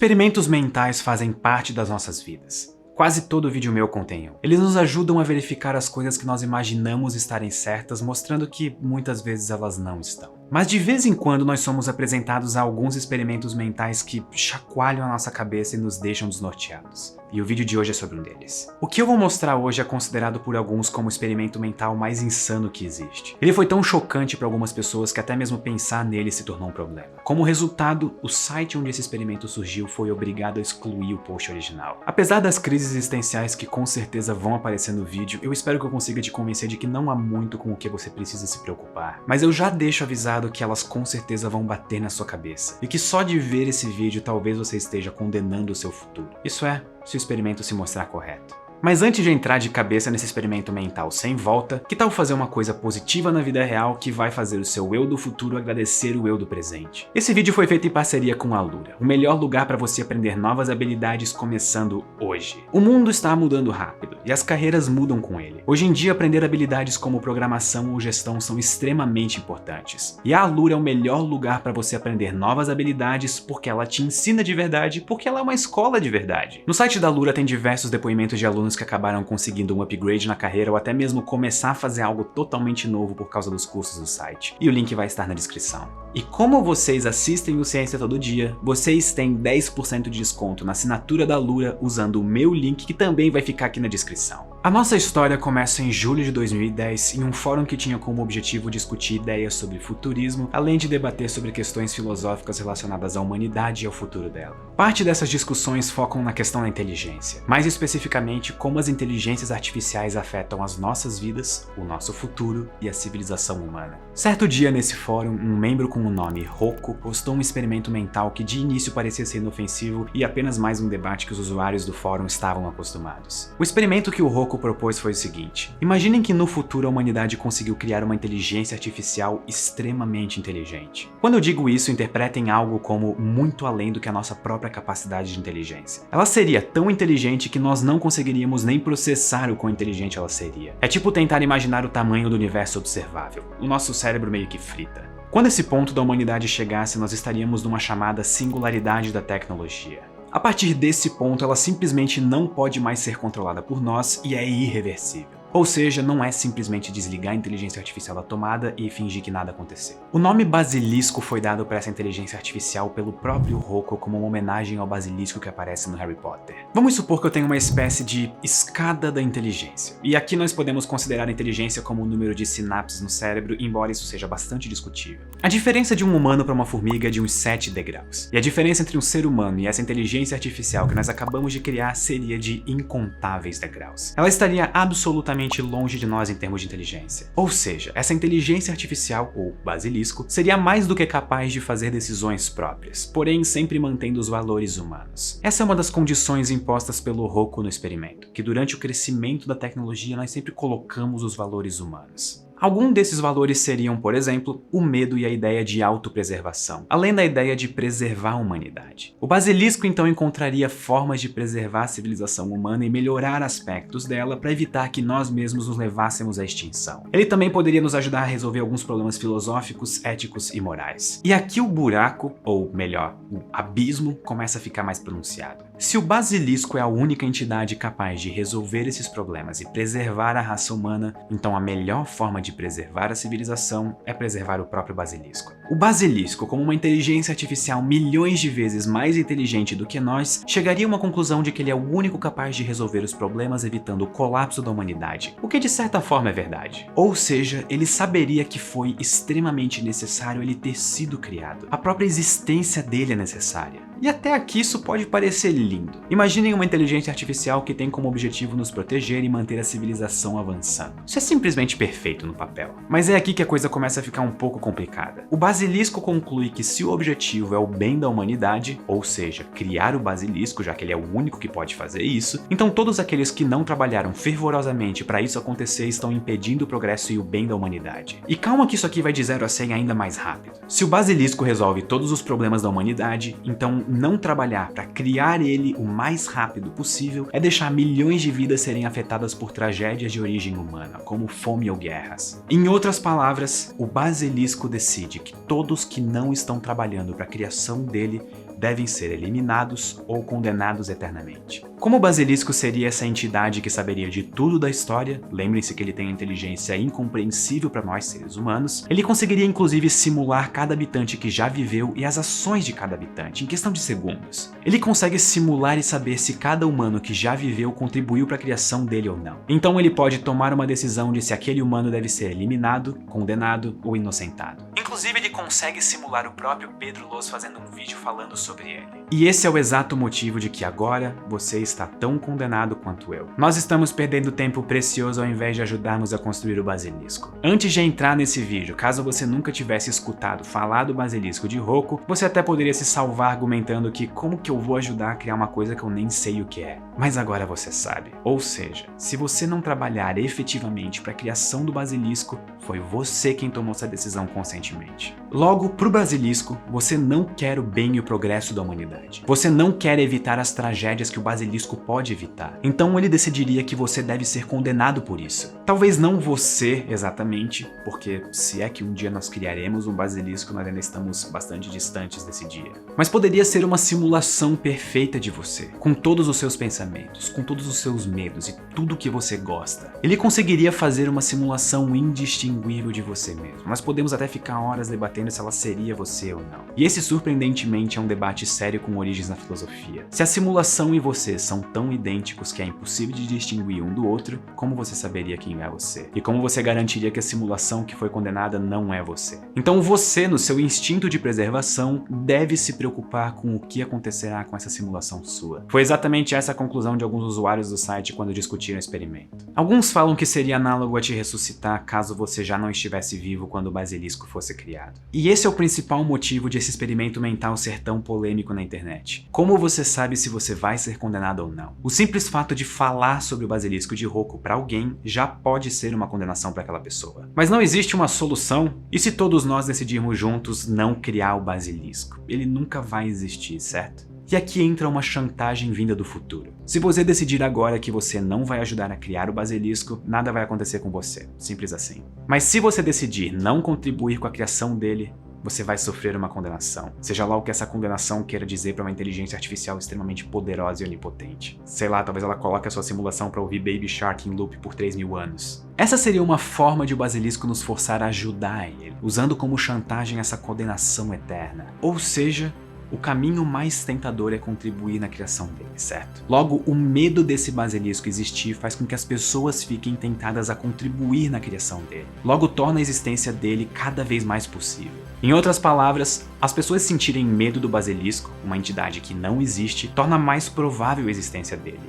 Experimentos mentais fazem parte das nossas vidas. Quase todo vídeo meu contém um. Eles nos ajudam a verificar as coisas que nós imaginamos estarem certas, mostrando que muitas vezes elas não estão. Mas de vez em quando nós somos apresentados a alguns experimentos mentais que chacoalham a nossa cabeça e nos deixam desnorteados. E o vídeo de hoje é sobre um deles. O que eu vou mostrar hoje é considerado por alguns como o experimento mental mais insano que existe. Ele foi tão chocante para algumas pessoas que até mesmo pensar nele se tornou um problema. Como resultado, o site onde esse experimento surgiu foi obrigado a excluir o post original. Apesar das crises existenciais que com certeza vão aparecer no vídeo, eu espero que eu consiga te convencer de que não há muito com o que você precisa se preocupar. Mas eu já deixo avisado que elas com certeza vão bater na sua cabeça. E que só de ver esse vídeo talvez você esteja condenando o seu futuro. Isso é, se o experimento se mostrar correto. Mas antes de entrar de cabeça nesse experimento mental sem volta, que tal fazer uma coisa positiva na vida real que vai fazer o seu eu do futuro agradecer o eu do presente? Esse vídeo foi feito em parceria com a Alura, o melhor lugar para você aprender novas habilidades começando hoje. O mundo está mudando rápido e as carreiras mudam com ele. Hoje em dia, aprender habilidades como programação ou gestão são extremamente importantes. E a Alura é o melhor lugar para você aprender novas habilidades porque ela te ensina de verdade, porque ela é uma escola de verdade. No site da Alura tem diversos depoimentos de alunos que acabaram conseguindo um upgrade na carreira ou até mesmo começar a fazer algo totalmente novo por causa dos cursos do site. E o link vai estar na descrição. E como vocês assistem o Ciência Todo Dia, vocês têm 10% de desconto na assinatura da Alura usando o meu link que também vai ficar aqui na descrição. A nossa história começa em julho de 2010 em um fórum que tinha como objetivo discutir ideias sobre futurismo, além de debater sobre questões filosóficas relacionadas à humanidade e ao futuro dela. Parte dessas discussões focam na questão da inteligência, mais especificamente como as inteligências artificiais afetam as nossas vidas, o nosso futuro e a civilização humana. Certo dia nesse fórum, um membro com o nome Rocco postou um experimento mental que de início parecia ser inofensivo e apenas mais um debate que os usuários do fórum estavam acostumados. O experimento que o Rocco propôs foi o seguinte: imaginem que no futuro a humanidade conseguiu criar uma inteligência artificial extremamente inteligente. Quando eu digo isso, interpretem algo como muito além do que a nossa própria capacidade de inteligência. Ela seria tão inteligente que nós não conseguiríamos nem processar o quão inteligente ela seria. É tipo tentar imaginar o tamanho do universo observável. O nosso cérebro meio que frita. Quando esse ponto da humanidade chegasse, nós estaríamos numa chamada singularidade da tecnologia. A partir desse ponto, ela simplesmente não pode mais ser controlada por nós e é irreversível. Ou seja, não é simplesmente desligar a inteligência artificial da tomada e fingir que nada aconteceu. O nome basilisco foi dado para essa inteligência artificial pelo próprio Rocco como uma homenagem ao basilisco que aparece no Harry Potter. Vamos supor que eu tenho uma espécie de escada da inteligência. E aqui nós podemos considerar a inteligência como o número de sinapses no cérebro, embora isso seja bastante discutível. A diferença de um humano para uma formiga é de uns 7 degraus. E a diferença entre um ser humano e essa inteligência artificial que nós acabamos de criar seria de incontáveis degraus. Ela estaria absolutamente longe de nós em termos de inteligência. Ou seja, essa inteligência artificial, ou basilisco, seria mais do que capaz de fazer decisões próprias, porém sempre mantendo os valores humanos. Essa é uma das condições impostas pelo Rocco no experimento, que durante o crescimento da tecnologia nós sempre colocamos os valores humanos. Alguns desses valores seriam, por exemplo, o medo e a ideia de autopreservação, além da ideia de preservar a humanidade. O basilisco então encontraria formas de preservar a civilização humana e melhorar aspectos dela para evitar que nós mesmos nos levássemos à extinção. Ele também poderia nos ajudar a resolver alguns problemas filosóficos, éticos e morais. E aqui o buraco, ou melhor, o abismo, começa a ficar mais pronunciado. Se o basilisco é a única entidade capaz de resolver esses problemas e preservar a raça humana, então a melhor forma de preservar a civilização é preservar o próprio basilisco. O basilisco, como uma inteligência artificial milhões de vezes mais inteligente do que nós, chegaria a uma conclusão de que ele é o único capaz de resolver os problemas evitando o colapso da humanidade, o que de certa forma é verdade. Ou seja, ele saberia que foi extremamente necessário ele ter sido criado. A própria existência dele é necessária. E até aqui isso pode parecer lindo. Imaginem uma inteligência artificial que tem como objetivo nos proteger e manter a civilização avançando. Isso é simplesmente perfeito no papel. Mas é aqui que a coisa começa a ficar um pouco complicada. O basilisco conclui que se o objetivo é o bem da humanidade, ou seja, criar o basilisco, já que ele é o único que pode fazer isso, então todos aqueles que não trabalharam fervorosamente para isso acontecer estão impedindo o progresso e o bem da humanidade. E calma que isso aqui vai de 0 a 100 ainda mais rápido. Se o basilisco resolve todos os problemas da humanidade, então não trabalhar para criar ele o mais rápido possível é deixar milhões de vidas serem afetadas por tragédias de origem humana, como fome ou guerras. Em outras palavras, o basilisco decide que todos que não estão trabalhando para a criação dele devem ser eliminados ou condenados eternamente. Como o basilisco seria essa entidade que saberia de tudo da história, lembrem-se que ele tem a inteligência incompreensível para nós seres humanos, ele conseguiria inclusive simular cada habitante que já viveu e as ações de cada habitante em questão de segundos. Ele consegue simular e saber se cada humano que já viveu contribuiu para a criação dele ou não. Então ele pode tomar uma decisão de se aquele humano deve ser eliminado, condenado ou inocentado. Inclusive ele consegue simular o próprio Pedro Luz fazendo um vídeo falando sobre ele. E esse é o exato motivo de que agora você está tão condenado quanto eu. Nós estamos perdendo tempo precioso ao invés de ajudarmos a construir o basilisco. Antes de entrar nesse vídeo, caso você nunca tivesse escutado falar do basilisco de Roku, você até poderia se salvar argumentando que como que eu vou ajudar a criar uma coisa que eu nem sei o que é. Mas agora você sabe. Ou seja, se você não trabalhar efetivamente para a criação do basilisco, foi você quem tomou essa decisão conscientemente. Logo, pro basilisco, você não quer o bem e o progresso da humanidade. Você não quer evitar as tragédias que o basilisco pode evitar. Então ele decidiria que você deve ser condenado por isso. Talvez não você exatamente, porque se é que um dia nós criaremos um basilisco, nós ainda estamos bastante distantes desse dia. Mas poderia ser uma simulação perfeita de você, com todos os seus pensamentos, com todos os seus medos e tudo que você gosta. Ele conseguiria fazer uma simulação indistinguível de você mesmo. Nós podemos até ficar horas debatendo se ela seria você ou não. E esse surpreendentemente é um debate sério com origens na filosofia. Se a simulação e você são tão idênticos que é impossível de distinguir um do outro, como você saberia quem é você? E como você garantiria que a simulação que foi condenada não é você? Então você, no seu instinto de preservação, deve se preocupar com o que acontecerá com essa simulação sua. Foi exatamente essa a conclusão de alguns usuários do site quando discutiram o experimento. Alguns falam que seria análogo a te ressuscitar caso você já não estivesse vivo quando o basilisco fosse criado. E esse é o principal motivo de esse experimento mental ser tão polêmico na internet. Como você sabe se você vai ser condenado ou não? O simples fato de falar sobre o basilisco de Roku para alguém já pode ser uma condenação para aquela pessoa. Mas não existe uma solução? E se todos nós decidirmos juntos não criar o basilisco? Ele nunca vai existir, certo? E aqui entra uma chantagem vinda do futuro. Se você decidir agora que você não vai ajudar a criar o basilisco, nada vai acontecer com você, simples assim. Mas se você decidir não contribuir com a criação dele, você vai sofrer uma condenação. Seja lá o que essa condenação queira dizer para uma inteligência artificial extremamente poderosa e onipotente. Sei lá, talvez ela coloque a sua simulação para ouvir Baby Shark em loop por 3.000 anos. Essa seria uma forma de o basilisco nos forçar a ajudar ele, usando como chantagem essa condenação eterna. Ou seja, o caminho mais tentador é contribuir na criação dele, certo? Logo, o medo desse basilisco existir faz com que as pessoas fiquem tentadas a contribuir na criação dele. Logo, torna a existência dele cada vez mais possível. Em outras palavras, as pessoas sentirem medo do basilisco, uma entidade que não existe, torna mais provável a existência dele.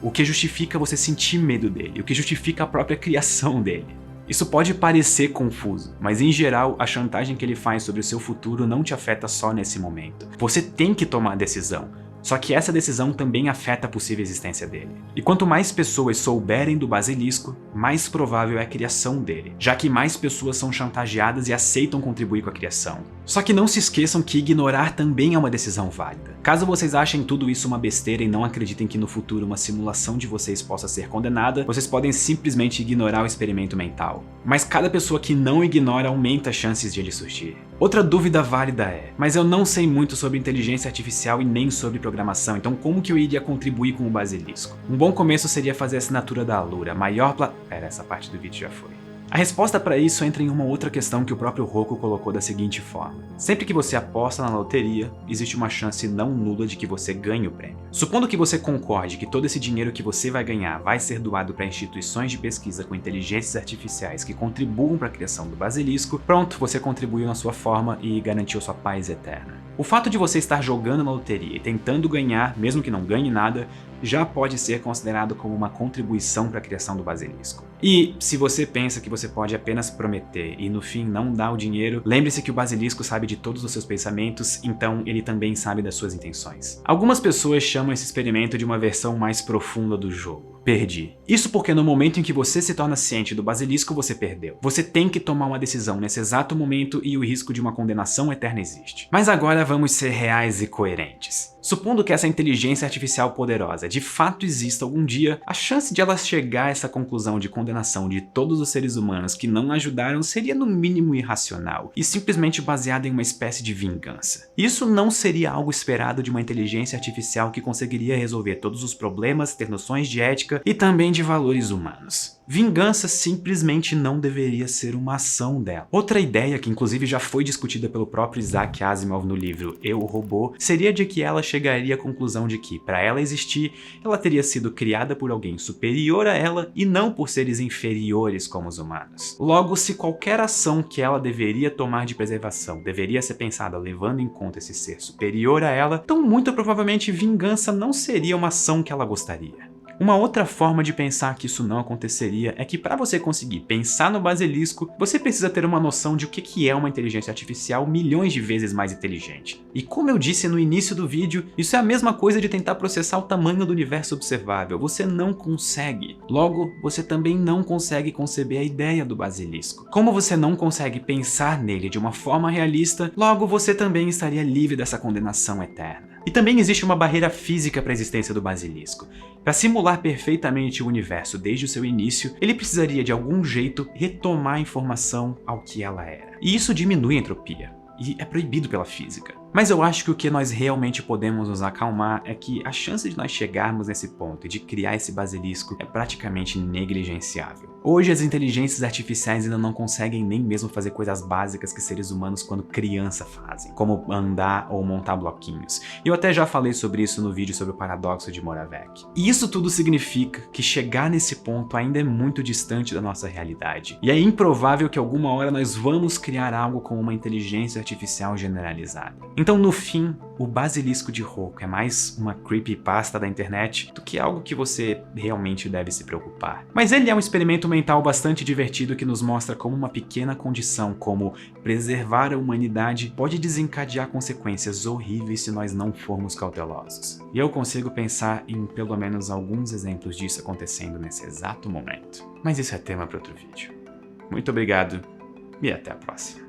O que justifica você sentir medo dele, o que justifica a própria criação dele. Isso pode parecer confuso, mas em geral a chantagem que ele faz sobre o seu futuro não te afeta só nesse momento. Você tem que tomar a decisão, só que essa decisão também afeta a possível existência dele. E quanto mais pessoas souberem do basilisco, mais provável é a criação dele, já que mais pessoas são chantageadas e aceitam contribuir com a criação. Só que não se esqueçam que ignorar também é uma decisão válida. Caso vocês achem tudo isso uma besteira e não acreditem que no futuro uma simulação de vocês possa ser condenada, vocês podem simplesmente ignorar o experimento mental. Mas cada pessoa que não ignora aumenta as chances de ele surgir. Outra dúvida válida é, mas eu não sei muito sobre inteligência artificial e nem sobre programação, então como que eu iria contribuir com o basilisco? Um bom começo seria fazer a assinatura da Alura, maior essa parte do vídeo já foi. A resposta para isso entra em uma outra questão que o próprio Roku colocou da seguinte forma. Sempre que você aposta na loteria, existe uma chance não nula de que você ganhe o prêmio. Supondo que você concorde que todo esse dinheiro que você vai ganhar vai ser doado para instituições de pesquisa com inteligências artificiais que contribuam para a criação do basilisco, pronto, você contribuiu na sua forma e garantiu sua paz eterna. O fato de você estar jogando na loteria e tentando ganhar, mesmo que não ganhe nada, já pode ser considerado como uma contribuição para a criação do basilisco. E se você pensa que você pode apenas prometer e no fim não dar o dinheiro, lembre-se que o basilisco sabe de todos os seus pensamentos, então ele também sabe das suas intenções. Algumas pessoas chamam esse experimento de uma versão mais profunda do jogo. Perdi. Isso porque no momento em que você se torna ciente do basilisco, você perdeu. Você tem que tomar uma decisão nesse exato momento e o risco de uma condenação eterna existe. Mas agora vamos ser reais e coerentes. Supondo que essa inteligência artificial poderosa de fato exista algum dia, a chance de ela chegar a essa conclusão de condenação de todos os seres humanos que não ajudaram seria no mínimo irracional e simplesmente baseada em uma espécie de vingança. Isso não seria algo esperado de uma inteligência artificial que conseguiria resolver todos os problemas, ter noções de ética e também de valores humanos. Vingança simplesmente não deveria ser uma ação dela. Outra ideia, que inclusive já foi discutida pelo próprio Isaac Asimov no livro Eu, Robô, seria de que ela chegaria à conclusão de que, para ela existir, ela teria sido criada por alguém superior a ela e não por seres inferiores como os humanos. Logo, se qualquer ação que ela deveria tomar de preservação deveria ser pensada levando em conta esse ser superior a ela, então muito provavelmente vingança não seria uma ação que ela gostaria. Uma outra forma de pensar que isso não aconteceria é que para você conseguir pensar no basilisco, você precisa ter uma noção de o que é uma inteligência artificial milhões de vezes mais inteligente. E como eu disse no início do vídeo, isso é a mesma coisa de tentar processar o tamanho do universo observável, você não consegue. Logo, você também não consegue conceber a ideia do basilisco. Como você não consegue pensar nele de uma forma realista, logo você também estaria livre dessa condenação eterna. E também existe uma barreira física para a existência do basilisco. Para simular perfeitamente o universo desde o seu início, ele precisaria de algum jeito retomar a informação ao que ela era. E isso diminui a entropia, e é proibido pela física. Mas eu acho que o que nós realmente podemos nos acalmar é que a chance de nós chegarmos nesse ponto e de criar esse basilisco é praticamente negligenciável. Hoje as inteligências artificiais ainda não conseguem nem mesmo fazer coisas básicas que seres humanos quando criança fazem, como andar ou montar bloquinhos. E eu até já falei sobre isso no vídeo sobre o paradoxo de Moravec. E isso tudo significa que chegar nesse ponto ainda é muito distante da nossa realidade. E é improvável que alguma hora nós vamos criar algo com uma inteligência artificial generalizada. Então, no fim, o basilisco de Roku é mais uma creepypasta da internet do que algo que você realmente deve se preocupar. Mas ele é um experimento mental bastante divertido que nos mostra como uma pequena condição como preservar a humanidade pode desencadear consequências horríveis se nós não formos cautelosos. E eu consigo pensar em pelo menos alguns exemplos disso acontecendo nesse exato momento. Mas isso é tema para outro vídeo. Muito obrigado e até a próxima.